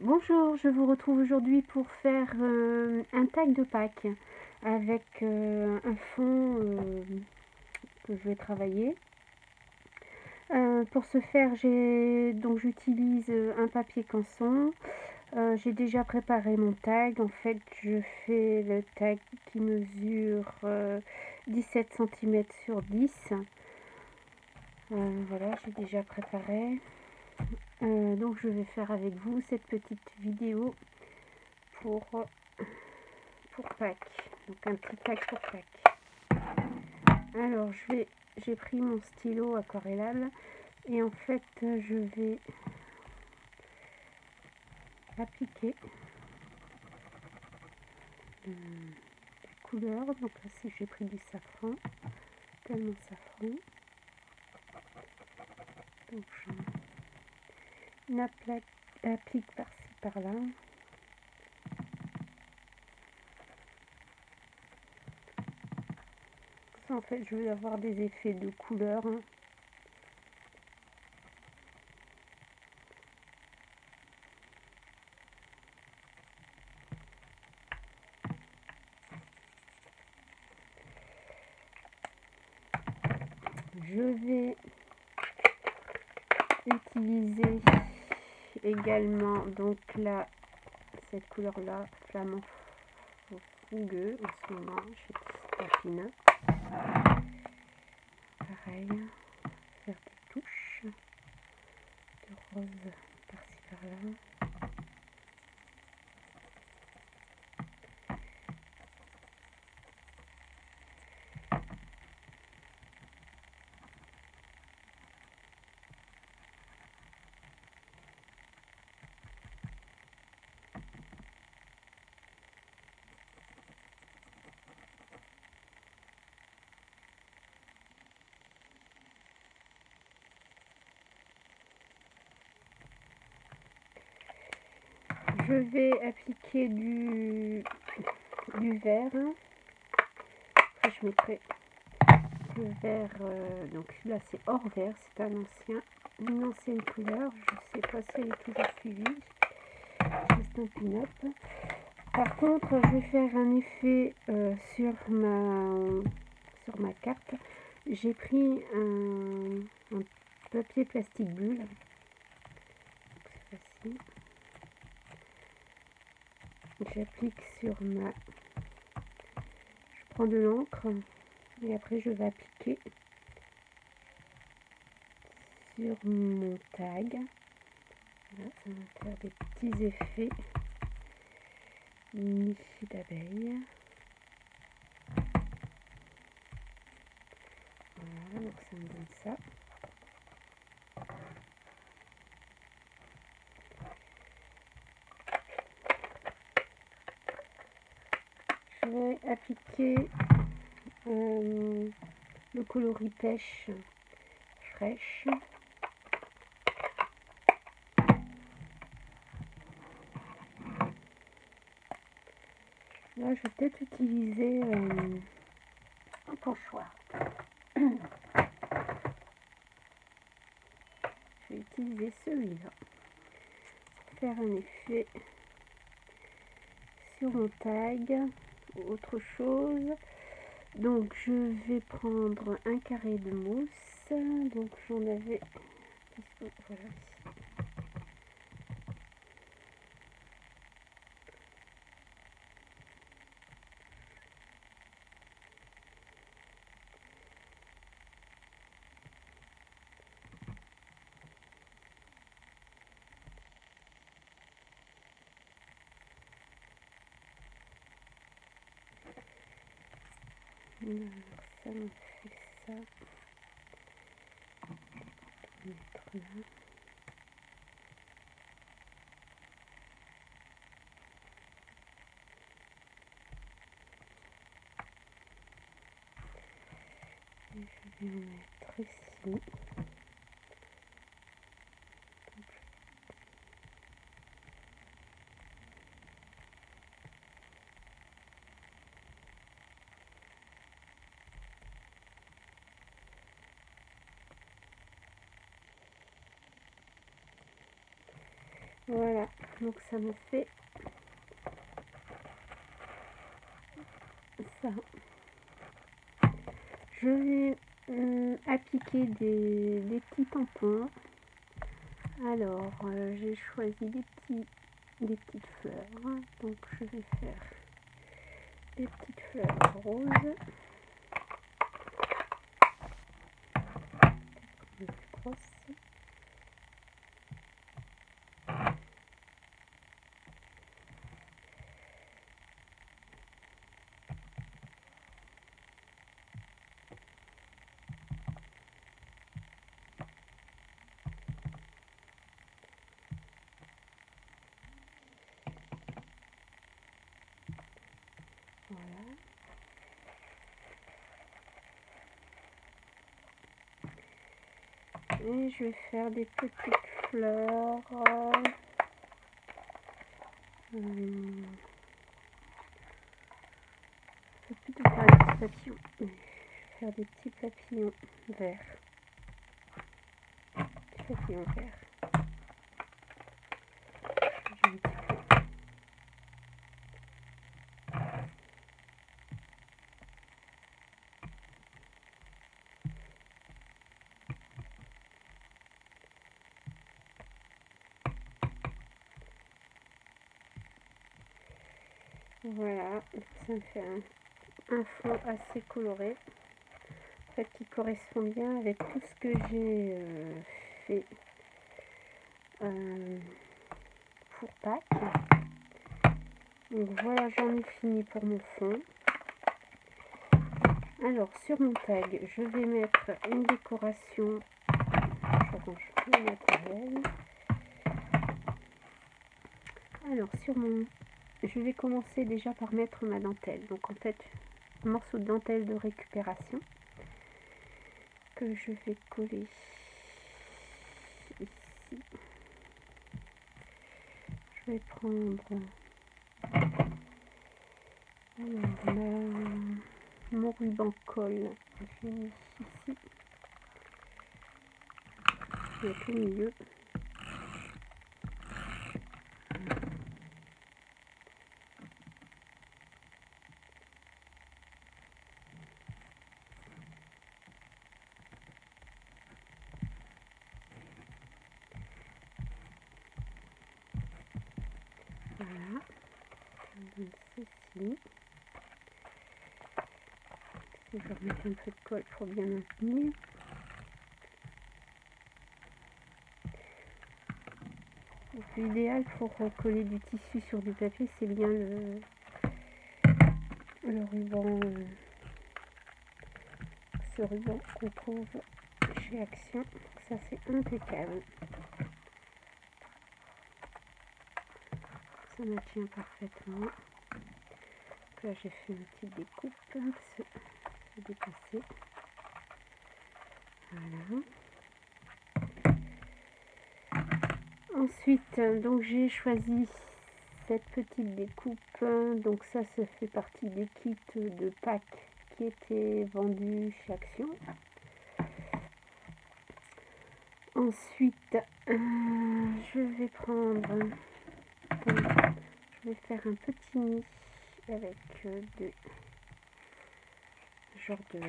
Bonjour, je vous retrouve aujourd'hui pour faire un tag de Pâques avec un fond que je vais travailler. Pour ce faire, j'utilise un papier canson. J'ai déjà préparé mon tag. En fait, je fais le tag qui mesure 17 cm sur 10. Voilà, j'ai déjà préparé. Donc je vais faire avec vous cette petite vidéo pour Pâques. Donc un petit tag pour Pâques. Alors j'ai pris mon stylo aquarellable et en fait je vais appliquer la couleur. Donc là j'ai pris du safran, tellement safran. Donc applique par-ci par-là. Ça en fait je veux avoir des effets de couleur. Je vais utiliser également donc là cette couleur là, flamant fougueux en ce moment chez Stapina. Pareil, faire des touches de rose par-ci par-là. Je vais appliquer du vert. Après je mettrai le vert, donc là c'est hors vert, c'est une ancienne couleur, je ne sais pas si elle est toujours suivie, c'est un pin-up. Par contre je vais faire un effet sur ma carte. J'ai pris un papier plastique bulle, c'est facile. J'applique sur je prends de l'encre et après je vais appliquer sur mon tag. Voilà, ça va faire des petits effets nid d'abeilles. Voilà, donc ça me donne ça. Je vais appliquer le coloris pêche fraîche. Là, je vais peut-être utiliser un pochoir. Je vais utiliser celui-là pour faire un effet sur mon tag ou autre chose. Donc, je vais prendre un carré de mousse. Donc, j'en avais... Voilà. Alors, ça me fait ça. Je vais mettre là. Et je vais en mettre ici. Voilà, Donc ça me fait ça. Je vais appliquer des petits tampons. Alors j'ai choisi des petites fleurs, donc je vais faire des petites fleurs roses. Voilà. Et je vais faire des petites fleurs. Je vais plutôt faire des petits papillons. Je vais faire des petits papillons verts. Des papillons verts. J'ai un petit peu. Voilà, ça me fait un fond assez coloré, en fait, qui correspond bien avec tout ce que j'ai fait pour Pâques. Donc voilà, j'en ai fini pour mon fond. Alors sur mon tag, je vais mettre une décoration. Je range le matériel. Alors je vais commencer déjà par mettre ma dentelle. Donc en fait, un morceau de dentelle de récupération que je vais coller ici. Je vais prendre mon ruban colle. Je l'ai mis ici. Je vais mettre au milieu. Voilà. Je donne ceci. Je vais remettre un peu de colle pour bien maintenir. L'idéal pour coller du tissu sur du papier, c'est bien le ruban, ce ruban qu'on trouve chez Action. Ça, c'est impeccable. Ça maintient parfaitement. Là, j'ai fait une petite découpe. C'est dépassé. Voilà. Ensuite, donc j'ai choisi cette petite découpe. Donc ça fait partie des kits de Pâques qui étaient vendus chez Action. Ensuite, je vais prendre, je vais faire un petit nid avec genre de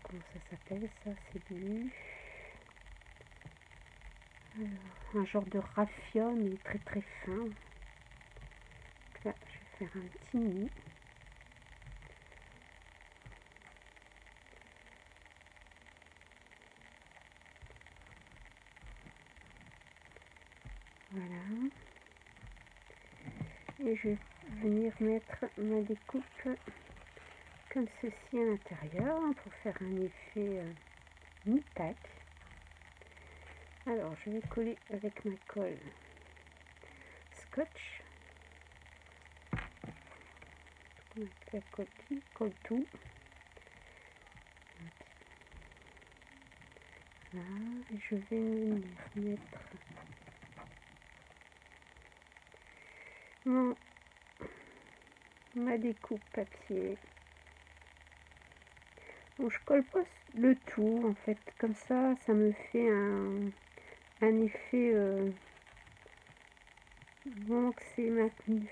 comment ça s'appelle ça, c'est du un genre de raffia mais très très fin. Donc là, je vais faire un petit nid. Voilà. Et je vais venir mettre ma découpe comme ceci à l'intérieur pour faire un effet mi-tac. Alors je vais coller avec ma colle scotch. La colle qui colle tout. Là, et je vais venir mettre ma découpe papier Bon, je colle pas le tout en fait, comme ça me fait un effet bon que c'est maintenu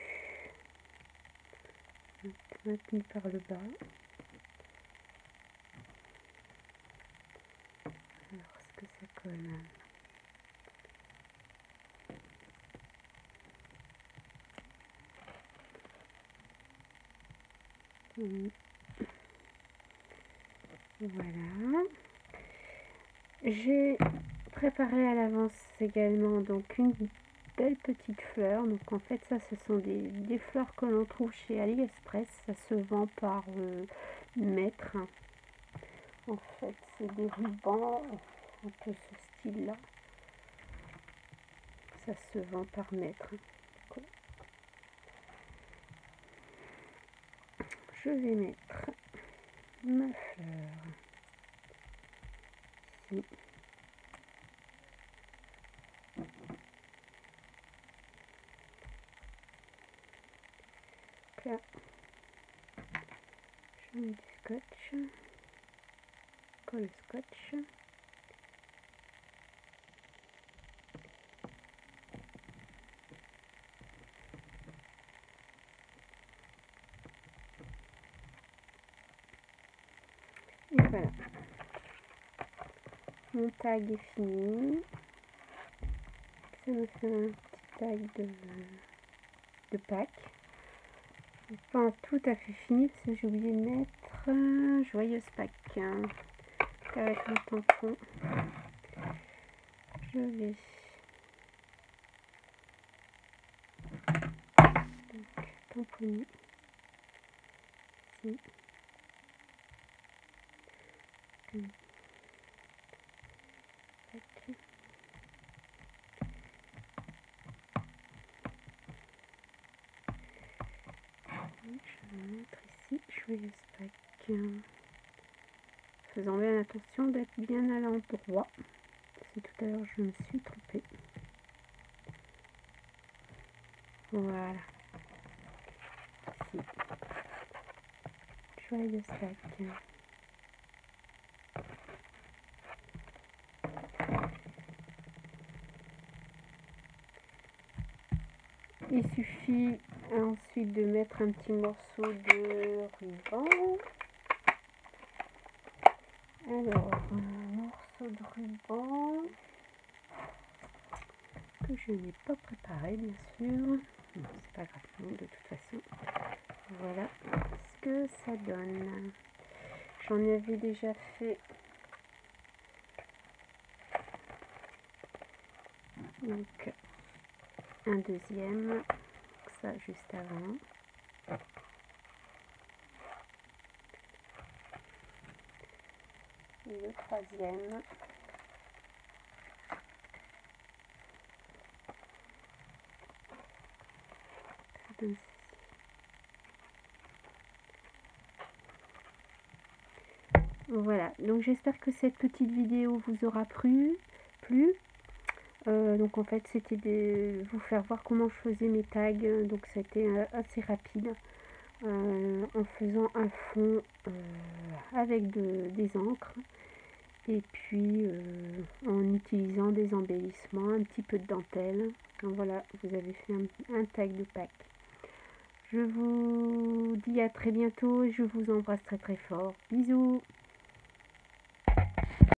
par le bas. Alors est-ce que ça colle? Voilà. J'ai préparé à l'avance également donc une belle petite fleur. Donc en fait ça ce sont des fleurs que l'on trouve chez AliExpress. Ça se vend par mètre. En fait c'est des rubans, un peu ce style là. Ça se vend par mètre. Je vais mettre ma fleur ici. Là, je mets du scotch, colle scotch. Et voilà, mon tag est fini. Ça me fait un petit tag de Pâques. Pas tout à fait fini parce que j'ai oublié de mettre joyeuse Pâques avec le tampon. Je vais donc tamponner ici. Je vais mettre ici joyeuse Pâques. Faisant bien attention d'être bien à l'endroit. Parce que tout à l'heure je me suis trompée. Voilà. Ici. Joyeuse Pâques. Il suffit ensuite de mettre un petit morceau de ruban. Alors, un morceau de ruban que je n'ai pas préparé, bien sûr. Non, c'est pas grave, non, de toute façon. Voilà ce que ça donne. J'en avais déjà fait donc un deuxième, ça juste avant. Et le troisième. Voilà, donc j'espère que cette petite vidéo vous aura plu. Donc en fait c'était de vous faire voir comment je faisais mes tags, donc c'était assez rapide en faisant un fond avec des encres et puis en utilisant des embellissements, un petit peu de dentelle. Donc voilà, vous avez fait un tag de Pâques. Je vous dis à très bientôt et je vous embrasse très très fort. Bisous!